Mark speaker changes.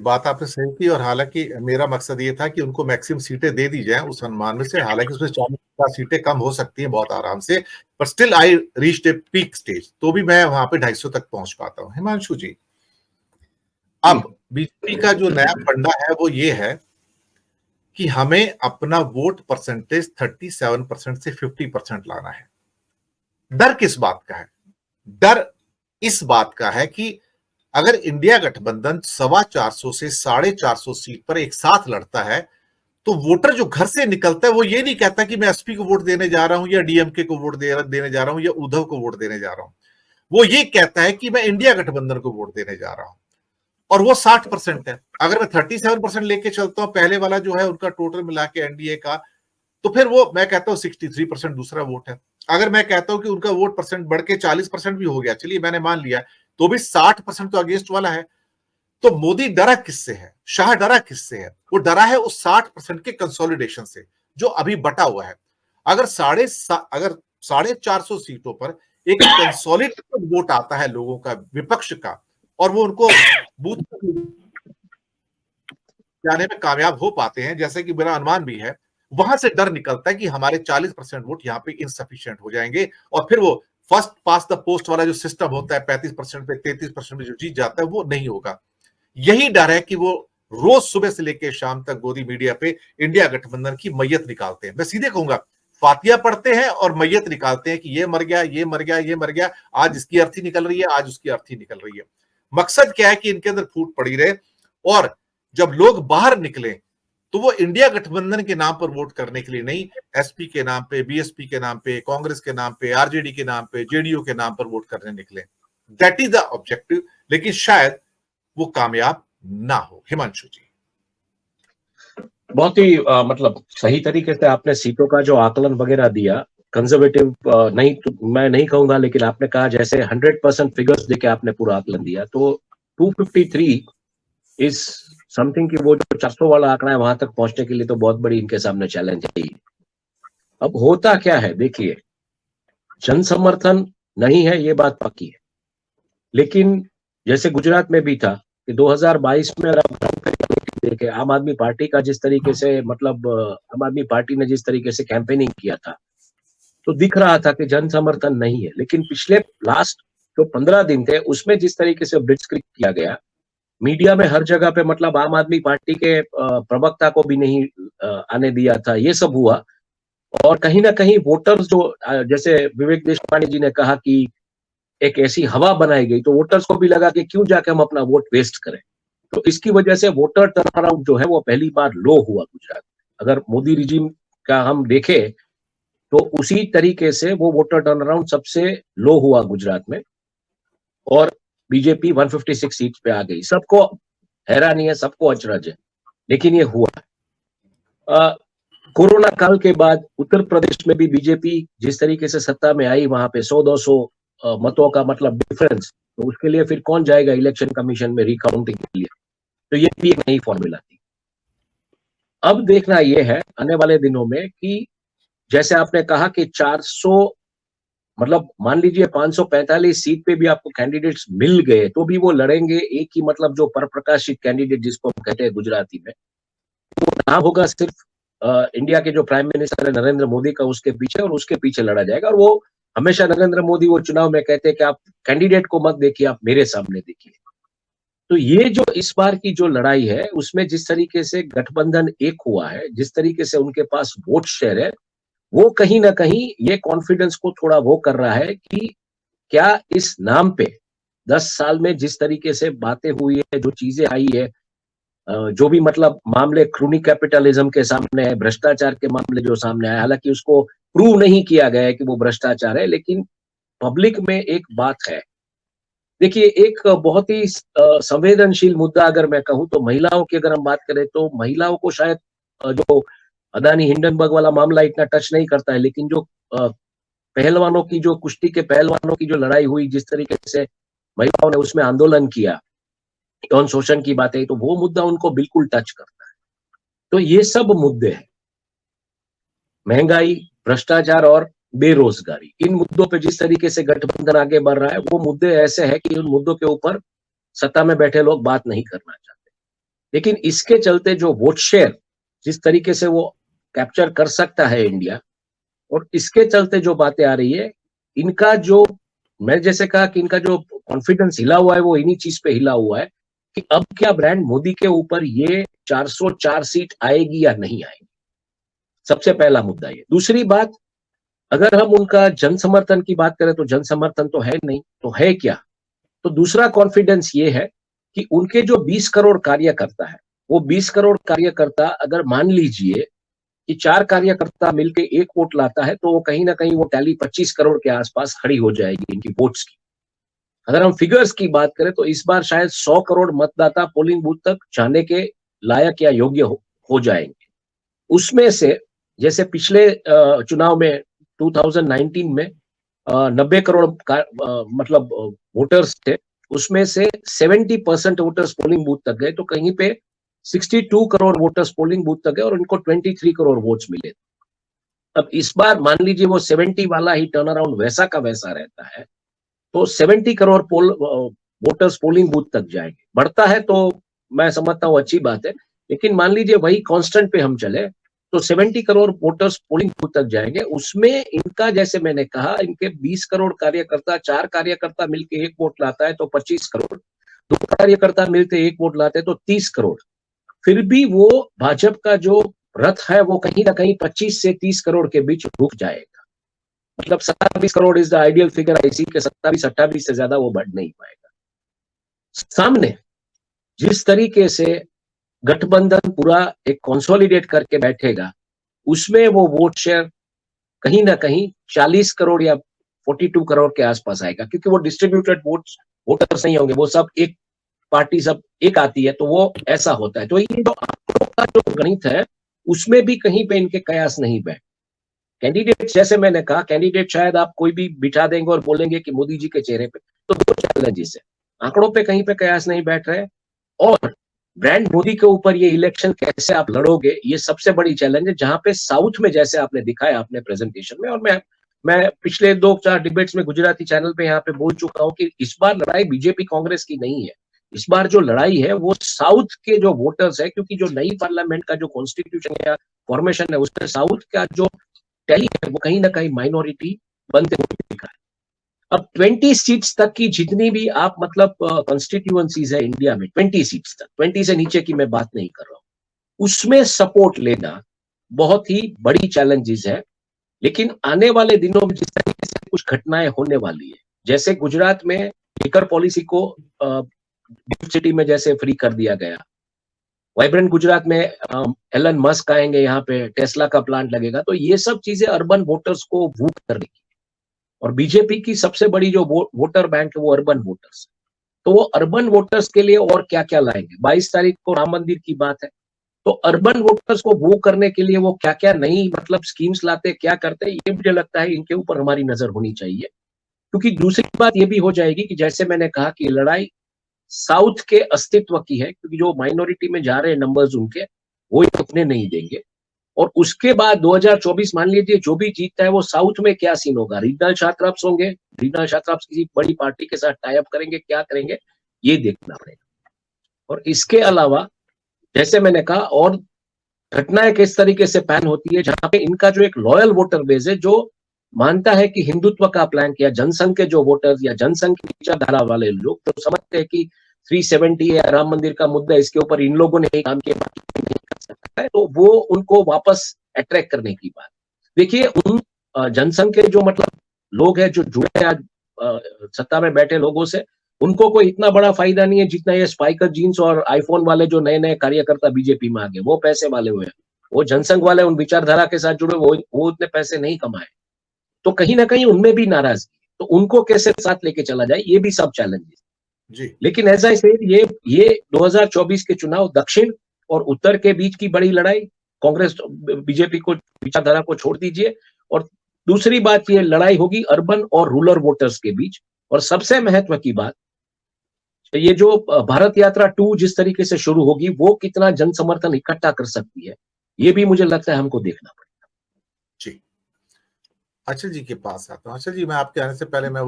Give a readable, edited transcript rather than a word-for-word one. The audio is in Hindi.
Speaker 1: बात आपने सही की, और हालांकि मेरा मकसद ये था कि उनको मैक्सिमम सीटें दे दी जाएं उस अनुमान में से। हालांकि उसमें 40-50 सीटें कम हो सकती हैं बहुत आराम से, पर still I reached a peak stage, तो भी मैं वहां पे 250 तक पहुंच पाता हूं। हिमांशु जी, अब बीजेपी का जो नया फंडा है वो ये है कि हमें अपना वोट परसेंटेज 37% से 50% लाना है। डर किस बात का है? डर इस बात का है कि अगर इंडिया गठबंधन 450 से 450 सीट पर एक साथ लड़ता है, तो वोटर जो घर से निकलता है वो ये नहीं कहता कि मैं एसपी को वोट देने जा रहा हूं, या डीएमके को वोट देने जा रहा हूं, या उद्धव को वोट देने जा रहा हूं। वो ये कहता है कि मैं इंडिया गठबंधन को वोट देने जा रहा हूं। और वो 60% है। अगर मैं 37% लेके चलता हूं, पहले वाला जो है उनका टोटल मिला के एनडीए का, तो फिर वो मैं कहता हूं 63% दूसरा वोट है। अगर मैं कहता हूं कि उनका वोट परसेंट बढ़ के 40% भी हो गया, चलिए मैंने मान लिया, तो भी 60% तो अगेंस्ट वाला है। तो मोदी डरा किससे है? शाह डरा किससे है? वो डरा है उस 60% के कंसोलिडेशन से जो अभी बटा हुआ है। अगर 450 सीटों पर एक कंसोलिडेटेड वोट आता है लोगों का, विपक्ष का, और वो उनको बूथ जाने में कामयाब हो पाते हैं, जैसे कि मेरा अनुमान भी है, वहां से डर निकलता है कि हमारे 40% वोट यहाँ पे इनसफिशिएंट हो जाएंगे, और फिर वो फर्स्ट पास द पोस्ट वाला जो सिस्टम होता है, 35% पे 33% में जो जीत जाता है वो नहीं होगा। यही डर है कि वो रोज सुबह से लेकर शाम तक गोदी मीडिया पे इंडिया गठबंधन की मैयत निकालते हैं। मैं सीधे कहूंगा, फातिया पढ़ते हैं और मैयत निकालते हैं कि ये मर गया, ये मर गया, ये मर गया, आज इसकी अर्थी निकल रही है, आज उसकी अर्थी निकल रही है। मकसद क्या है कि इनके अंदर फूट पड़ी रहे, और जब लोग बाहर निकले तो वो इंडिया गठबंधन के नाम पर वोट करने के लिए नहीं, एसपी के नाम पे, बीएसपी के नाम पे, कांग्रेस के नाम पे, आरजेडी के नाम पे, जेडीयू के नाम पर वोट करने निकले। That is the objective. लेकिन शायद वो कामयाब ना हो। हिमांशु जी,
Speaker 2: बहुत ही मतलब सही तरीके से आपने सीटों का जो आकलन वगैरह दिया, कंजर्वेटिव नहीं तो मैं नहीं कहूंगा, लेकिन आपने कहा जैसे 100% फिगर्स देके आपने पूरा आकलन दिया, तो 253 इज समथिंग कि वो जो 400 वाला आंकड़ा है वहां तक पहुंचने के लिए तो बहुत बड़ी इनके सामने चैलेंज है ही। अब होता क्या है, देखिए, जन समर्थन नहीं है ये बात पक्की है, लेकिन जैसे गुजरात में भी था कि 2022 में अगर आप देखे आम आदमी पार्टी का जिस तरीके से मतलब आम आदमी पार्टी ने जिस तरीके से कैंपेनिंग किया था, तो दिख रहा था कि जन समर्थन नहीं है। लेकिन पिछले लास्ट जो 15 दिन थे उसमें जिस तरीके से ब्लिट्जक्रिग किया गया, मीडिया में हर जगह पे मतलब आम आदमी पार्टी के प्रवक्ता को भी नहीं आने दिया था, ये सब हुआ। और कहीं ना कहीं वोटर्स जो जैसे विवेक देशपांडे जी ने कहा कि एक ऐसी हवा बनाई गई, तो वोटर्स को भी लगा कि क्यों जाके हम अपना वोट वेस्ट करें। तो इसकी वजह से वोटर टर्नआउट जो है वो पहली बार लो हुआ गुजरात। अगर मोदी रिजीम का हम देखें तो उसी तरीके से वो वोटर टर्नअराउंड सबसे लो हुआ गुजरात में, और बीजेपी 156 सीट पे आ गई। सबको हैरानी है, सबको अचरज है, लेकिन ये हुआ। कोरोना काल के बाद उत्तर प्रदेश में भी बीजेपी जिस तरीके से सत्ता में आई, वहां पे 100-200 मतों का मतलब डिफरेंस, तो उसके लिए फिर कौन जाएगा इलेक्शन कमीशन में रिकाउंटिंग के लिए? तो ये भी एक नई फॉर्मूला थी। अब देखना यह है आने वाले दिनों में कि जैसे आपने कहा कि 400 मतलब मान लीजिए 545 सीट पे भी आपको कैंडिडेट्स मिल गए तो भी वो लड़ेंगे एक ही मतलब जो परप्रकाशित कैंडिडेट जिसको हम कहते हैं गुजराती में, वो नाम होगा सिर्फ इंडिया के जो प्राइम मिनिस्टर है नरेंद्र मोदी का, उसके पीछे, और उसके पीछे लड़ा जाएगा। और वो हमेशा नरेंद्र मोदी वो चुनाव में कहते हैं कि आप कैंडिडेट को मत देखिए, आप मेरे सामने देखिए। तो ये जो इस बार की जो लड़ाई है उसमें जिस तरीके से गठबंधन एक हुआ है, जिस तरीके से उनके पास वोट शेयर है, वो कहीं ना कहीं ये कॉन्फिडेंस को थोड़ा वो कर रहा है कि क्या इस नाम पे 10 साल में जिस तरीके से बातें हुई है, जो चीजें आई है, जो भी मतलब मामले क्रूनी कैपिटलिज्म के सामने है, भ्रष्टाचार के मामले जो सामने आए, हालांकि उसको प्रूव नहीं किया गया है कि वो भ्रष्टाचार है, लेकिन पब्लिक में एक बात है। देखिए, एक बहुत ही संवेदनशील मुद्दा अगर मैं कहूं तो महिलाओं की अगर हम बात करें तो महिलाओं को शायद जो अदानी हिंडनबर्ग वाला मामला इतना टच नहीं करता है, लेकिन जो पहलवानों की जो कुश्ती के पहलवानों की जो लड़ाई हुई, जिस तरीके से महिलाओं ने उसमें आंदोलन किया, यौन शोषण की बातें, तो वो मुद्दा उनको बिल्कुल टच करता है। तो ये सब मुद्दे हैं, महंगाई, भ्रष्टाचार और बेरोजगारी, इन मुद्दों पे जिस तरीके से गठबंधन आगे बढ़ रहा है, वो मुद्दे ऐसे हैं कि उन मुद्दों के ऊपर सत्ता में बैठे लोग बात नहीं करना चाहते। लेकिन इसके चलते जो वोट शेयर जिस तरीके से वो कैप्चर कर सकता है इंडिया, और इसके चलते जो बातें आ रही है, इनका जो, मैं जैसे कहा कि इनका जो कॉन्फिडेंस हिला हुआ है वो इन्हीं चीज पे हिला हुआ है कि अब क्या ब्रांड मोदी के ऊपर ये 404 सीट आएगी या नहीं आएगी। सबसे पहला मुद्दा ये। दूसरी बात, अगर हम उनका जन समर्थन की बात करें तो जन समर्थन तो है नहीं, तो है क्या? तो दूसरा कॉन्फिडेंस ये है कि उनके जो 20 करोड़ कार्यकर्ता है, वो 20 करोड़ कार्यकर्ता अगर मान लीजिए कि 4 कार्यकर्ता मिलकर 1 वोट लाता है, तो वो कहीं ना कहीं वो टैली 25 करोड़ के आसपास खड़ी हो जाएगी इनकी वोट्स की। अगर हम फिगर्स की बात करें तो इस बार शायद 100 करोड़ मतदाता पोलिंग बूथ तक जाने के लायक या योग्य हो जाएंगे। उसमें से जैसे पिछले चुनाव में 2019 में 90 करोड़ का मतलब वोटर्स थे, उसमें से 70% वोटर्स पोलिंग बूथ तक गए, तो कहीं पे 62 करोड़ वोटर्स पोलिंग बूथ तक गए और इनको 23 करोड़ वोट्स मिले। अब इस बार मान लीजिए वो 70 वाला ही टर्न अराउंड वैसा का वैसा रहता है, तो 70 करोड़ वोटर्स पोलिंग बूथ तक जाएंगे। बढ़ता है तो मैं समझता हूँ अच्छी बात है, लेकिन मान लीजिए वही कांस्टेंट पे हम चले तो 70 करोड़ वोटर्स पोलिंग बूथ तक जाएंगे। उसमें इनका, जैसे मैंने कहा, इनके 20 करोड़ कार्यकर्ता, 4 कार्यकर्ता मिलकर 1 वोट लाता है तो 25 करोड़, 2 कार्यकर्ता मिलते 1 वोट लाते हैं तो 30 करोड़। फिर भी वो भाजपा का जो रथ है वो कहीं ना कहीं 25 से 30 करोड़ के बीच रुक जाएगा। मतलब 27 crore is the ideal figure. इसी के 27-28 से ज्यादा वो बढ़ नहीं पाएगा। सामने जिस तरीके से गठबंधन पूरा एक कंसोलिडेट करके बैठेगा, उसमें वो वोट शेयर कहीं ना कहीं 40 करोड़ या 42 करोड़ के आसपास आएगा, क्योंकि वो डिस्ट्रीब्यूटेड वोटर्स नहीं होंगे, वो सब एक पार्टी सब एक आती है, तो वो ऐसा होता है। तो ये जो आंकड़ों का जो गणित है उसमें भी कहीं पे इनके कयास नहीं बैठ। कैंडिडेट, जैसे मैंने कहा, कैंडिडेट शायद आप कोई भी बिठा देंगे और बोलेंगे कि मोदी जी के चेहरे पे, तो दो चैलेंजेस है, आंकड़ों पे कहीं पे कयास नहीं बैठ रहे, और ब्रांड मोदी के ऊपर ये इलेक्शन कैसे आप लड़ोगे, ये सबसे बड़ी चैलेंज है। जहां पे साउथ में, जैसे आपने दिखाया अपने प्रेजेंटेशन में, और मैं पिछले 2-4 डिबेट्स में गुजराती चैनल पे यहाँ पे बोल चुका हूँ कि इस बार लड़ाई बीजेपी कांग्रेस की नहीं है। इस बार जो लड़ाई है वो साउथ के जो वोटर्स है, क्योंकि जो नई पार्लियामेंट का जो कॉन्स्टिट्यूशन या फॉर्मेशन है उसमें साउथ का जो टैली है वो कहीं ना कहीं माइनॉरिटी बनते हुए दिखा है। अब 20 सीट्स तक की जितनी भी आप मतलब कॉन्स्टिट्यूएंसीज है इंडिया में, 20 सीट्स तक, 20 से नीचे की मैं बात नहीं कर रहा हूं, उसमें सपोर्ट लेना बहुत ही बड़ी चैलेंजेस है। लेकिन आने वाले दिनों में जिस तरीके से कुछ घटनाएं होने वाली है, जैसे गुजरात में लिकर पॉलिसी को गिफ्ट सिटी में जैसे फ्री कर दिया गया, वाइब्रेंट गुजरात में एलन मस्क आएंगे, यहाँ पे टेस्ला का प्लांट लगेगा, तो ये सब चीजें अर्बन वोटर्स को वूट करने की, और बीजेपी की सबसे बड़ी जो वोटर बैंक है वो अर्बन वोटर्स, तो वो अर्बन वोटर्स के लिए और क्या क्या लाएंगे। 22 तारीख को राम मंदिर की बात है, तो अर्बन वोटर्स को वो करने के लिए वो क्या क्या नई मतलब स्कीम्स लाते, क्या करते, ये मुझे लगता है इनके ऊपर हमारी नजर होनी चाहिए। क्योंकि दूसरी बात ये भी हो जाएगी कि जैसे मैंने कहा कि लड़ाई साउथ के अस्तित्व की है, क्योंकि जो माइनॉरिटी में जा रहे हैं नंबर्स उनके, वो उतने नहीं देंगे। और उसके बाद 2024 मान लीजिए जो भी जीतता है वो साउथ में क्या सीन होगा, रीजनल छात्राप्स होंगे, रीजनल छात्राप्स किसी बड़ी पार्टी के साथ टाई अप करेंगे, क्या करेंगे, ये देखना पड़ेगा। और इसके अलावा जैसे मैंने कहा, और घटनाएं किस तरीके से पैन होती है, जहां पे इनका जो एक लॉयल वोटर बेस है जो मानता है कि हिंदुत्व का प्लान किया, जनसंघ के जो वोटर्स या जनसंघ की विचारधारा वाले लोग तो समझते हैं कि 370 या राम मंदिर का मुद्दा, इसके ऊपर इन लोगों ने काम किया, नहीं कर सकता है, तो वो उनको वापस अट्रैक्ट करने की बात। देखिए, उन जनसंघ के जो मतलब लोग हैं जो जुड़े आज सत्ता में बैठे लोगों से, उनको कोई इतना बड़ा फायदा नहीं है जितना ये स्पाइकर जीन्स और आईफोन वाले जो नए नए कार्यकर्ता बीजेपी में आ गए, वो पैसे वाले हुए। वो जनसंघ वाले उन विचारधारा के साथ जुड़े, वो उतने पैसे नहीं कमाए, तो कहीं ना कहीं उनमें भी नाराजगी, तो उनको कैसे साथ लेके चला जाए, ये भी सब चैलेंजेस।
Speaker 1: जी।
Speaker 2: लेकिन ऐसा ही ये 2024 के चुनाव दक्षिण और उत्तर के बीच की बड़ी लड़ाई, कांग्रेस बीजेपी को विचारधारा को छोड़ दीजिए, और दूसरी बात ये लड़ाई होगी अर्बन और रूरल वोटर्स के बीच। और सबसे महत्व की बात, ये जो भारत यात्रा 2 जिस तरीके से शुरू होगी, वो कितना जन समर्थन इकट्ठा कर सकती है, ये भी मुझे लगता है हमको देखना पड़ेगा।
Speaker 1: जी, अक्षय जी के पास आता हूँ। अक्षय जी, मैं आपके आने से पहले मैं